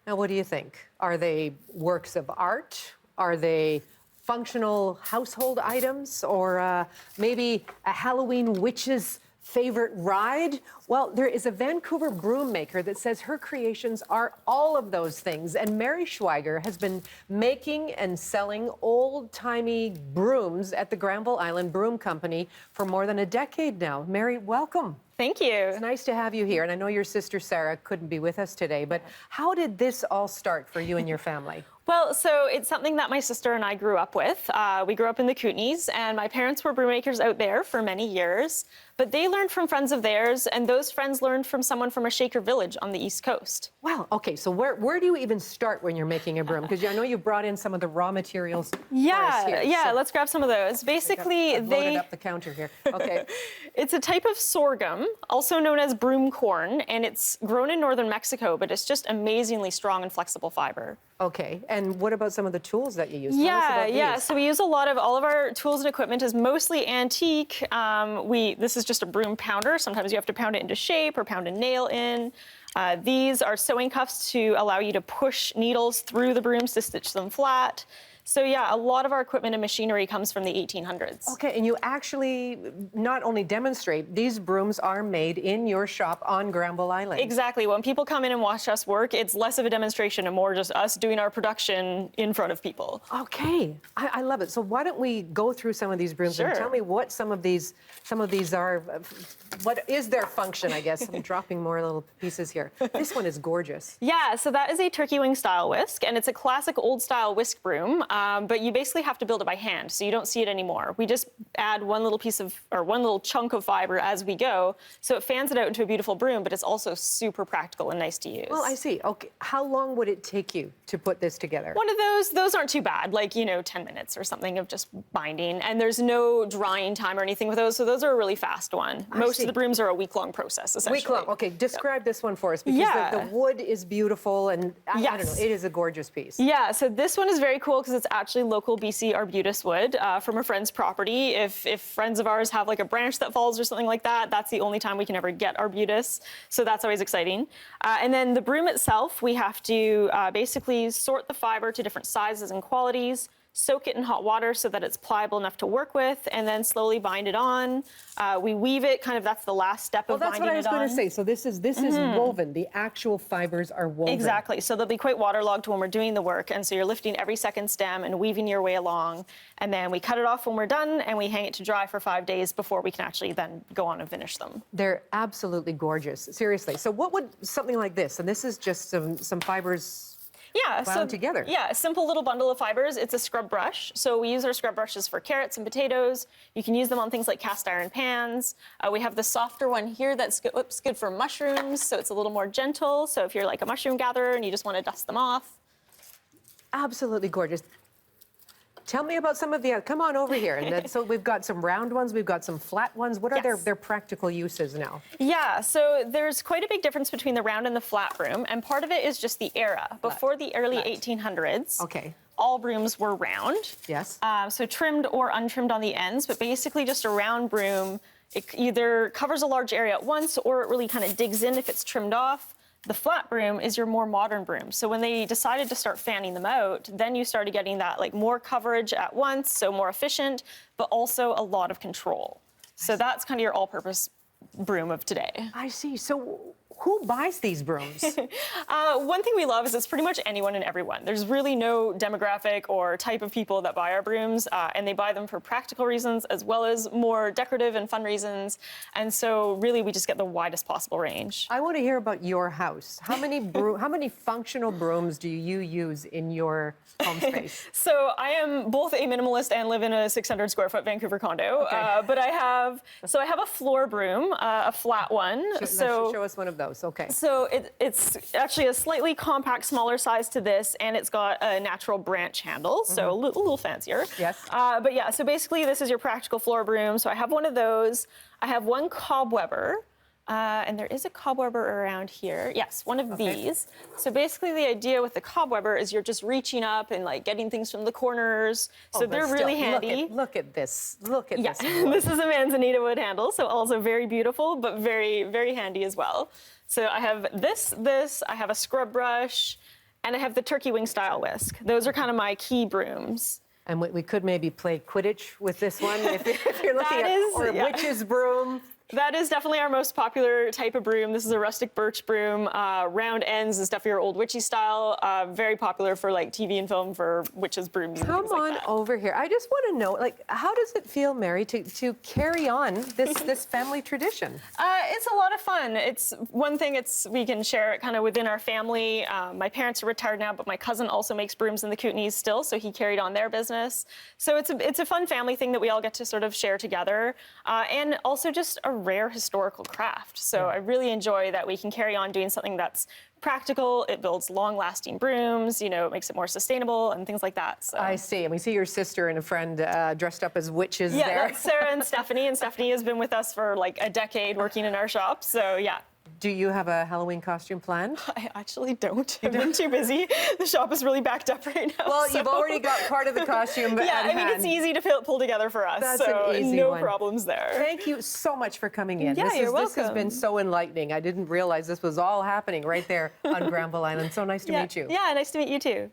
Now, what do you think? Are they works of art? Are they functional household items? Or maybe a Halloween witch's favorite ride? Well, there is a Vancouver broom maker that says her creations are all of those things. And Mary Schwieger has been making and selling old-timey brooms at the Granville Island Broom Company for more than a decade now. Mary, welcome. Thank you. It's nice to have you here. And I know your sister Sarah couldn't be with us today, but how did this all start for you and your family? Well, so it's something that my sister and I grew up with. We grew up in the Kootenays, and my parents were broom makers out there for many years. But they learned from friends of theirs, and those friends learned from someone from a Shaker village on the East Coast. Wow. Okay, so where do you even start when you're making a broom? Because I know you brought in some of the raw materials. Yeah, for us here, yeah. so Let's grab some of those. Basically, I've loaded up the counter here. Okay. It's a type of sorghum, also known as broom corn, and it's grown in northern Mexico, but it's just amazingly strong and flexible fiber. Okay, and what about some of the tools that you use? Yeah. So we use all of our tools and equipment is mostly antique. This is just a broom pounder. Sometimes you have to pound it into shape or pound a nail in. These are sewing cuffs to allow you to push needles through the brooms to stitch them flat. So yeah, a lot of our equipment and machinery comes from the 1800s. Okay, and you actually not only demonstrate, these brooms are made in your shop on Granville Island. Exactly. When people come in and watch us work, it's less of a demonstration and more just us doing our production in front of people. Okay, I love it. So why don't we go through some of these brooms and tell me what some of these are, what is their function, I guess. I'm dropping more little pieces here. This one is gorgeous. Yeah, so that is a turkey wing style whisk, and it's a classic old style whisk broom. But you basically have to build it by hand, so you don't see it anymore. We just add one little chunk of fiber as we go, so it fans it out into a beautiful broom, but it's also super practical and nice to use. Well, I see. Okay, how long would it take you to put this together? One of those aren't too bad, like, 10 minutes or something of just binding, and there's no drying time or anything with those, so those are a really fast one. Most of the brooms are a week-long process, essentially. Week-long, okay. Describe this one for us, because the wood is beautiful, and I don't know, it is a gorgeous piece. Yeah, so this one is very cool because it's actually local BC arbutus wood from a friend's property. If friends of ours have like a branch that falls or something like that, that's the only time we can ever get arbutus. So that's always exciting. And then the broom itself, we have to basically sort the fiber to different sizes and qualities, soak it in hot water so that it's pliable enough to work with, and then slowly bind it on. We weave it, that's the last step of binding it on. Well, that's what I was going to say. So this is woven. The actual fibers are woven. Exactly. So they'll be quite waterlogged when we're doing the work, and so you're lifting every second stem and weaving your way along. And then we cut it off when we're done, and we hang it to dry for 5 days before we can actually then go on and finish them. They're absolutely gorgeous. Seriously. So what would something like this? And this is just some fibers. Yeah, wound together. Yeah, a simple little bundle of fibers. It's a scrub brush. So we use our scrub brushes for carrots and potatoes. You can use them on things like cast iron pans. We have the softer one here that's good for mushrooms, so it's a little more gentle. So if you're like a mushroom gatherer and you just want to dust them off. Absolutely gorgeous. Tell me about some of the, come on over here. And so we've got some round ones, we've got some flat ones. What are their practical uses now? Yeah, so there's quite a big difference between the round and the flat broom, and part of it is just the era. Before the early 1800s, all brooms were round. Yes. So trimmed or untrimmed on the ends, but basically just a round broom. It either covers a large area at once, or it really kind of digs in if it's trimmed off. The flat broom is your more modern broom. So when they decided to start fanning them out, then you started getting that more coverage at once, so more efficient, but also a lot of control. So that's kind of your all-purpose broom of today. I see. So who buys these brooms? One thing we love is it's pretty much anyone and everyone. There's really no demographic or type of people that buy our brooms, and they buy them for practical reasons as well as more decorative and fun reasons. And so really we just get the widest possible range. I want to hear about your house. How many functional brooms do you use in your home space? So I am both a minimalist and live in a 600 square foot Vancouver condo. But I have a floor broom, a flat one. Show us one of those. Okay. So it's actually a slightly compact, smaller size to this, and it's got a natural branch handle, so a little fancier. Yes. But yeah, so basically this is your practical floor broom. So I have one of those. I have one cobwebber. And there is a cobwebber around here. Yes, one of these. So basically the idea with the cobwebber is you're just reaching up and getting things from the corners. So they're really handy. Look at this. Look at this. This is a manzanita wood handle, so also very beautiful, but very, very handy as well. So I have this, I have a scrub brush, and I have the turkey wing style whisk. Those are kind of my key brooms. And we could maybe play Quidditch with this one if you're looking or yeah. witch's broom. That is definitely our most popular type of broom. This is a rustic birch broom. Round ends is definitely our old witchy style. Very popular for like TV and film for witches' brooms and Come things like on that. over here. I just want to know, like, how does it feel, Mary, to carry on this family tradition? It's a lot of fun. It's one thing. We can share it kind of within our family. My parents are retired now, but my cousin also makes brooms in the Kootenays still, so he carried on their business. So it's a fun family thing that we all get to sort of share together, and also just a rare historical craft. So I really enjoy that we can carry on doing something that's practical. It builds long-lasting brooms. You know, it makes it more sustainable and things like that. So. I see. And we see your sister and a friend dressed up as witches yeah, there. that's Sarah and Stephanie has been with us for like a decade working in our shop. So yeah. Do you have a Halloween costume planned? I actually don't. I've been too busy. The shop is really backed up right now. Well, so. you've already got part of the costume Yeah, at I mean, hand. it's easy to pull together for us. That's so an easy no one. problems there. Thank you so much for coming in. Yeah, you're This has welcome. been so enlightening. I didn't realize this was all happening right there on Granville Island. So nice to meet you. Yeah, nice to meet you too.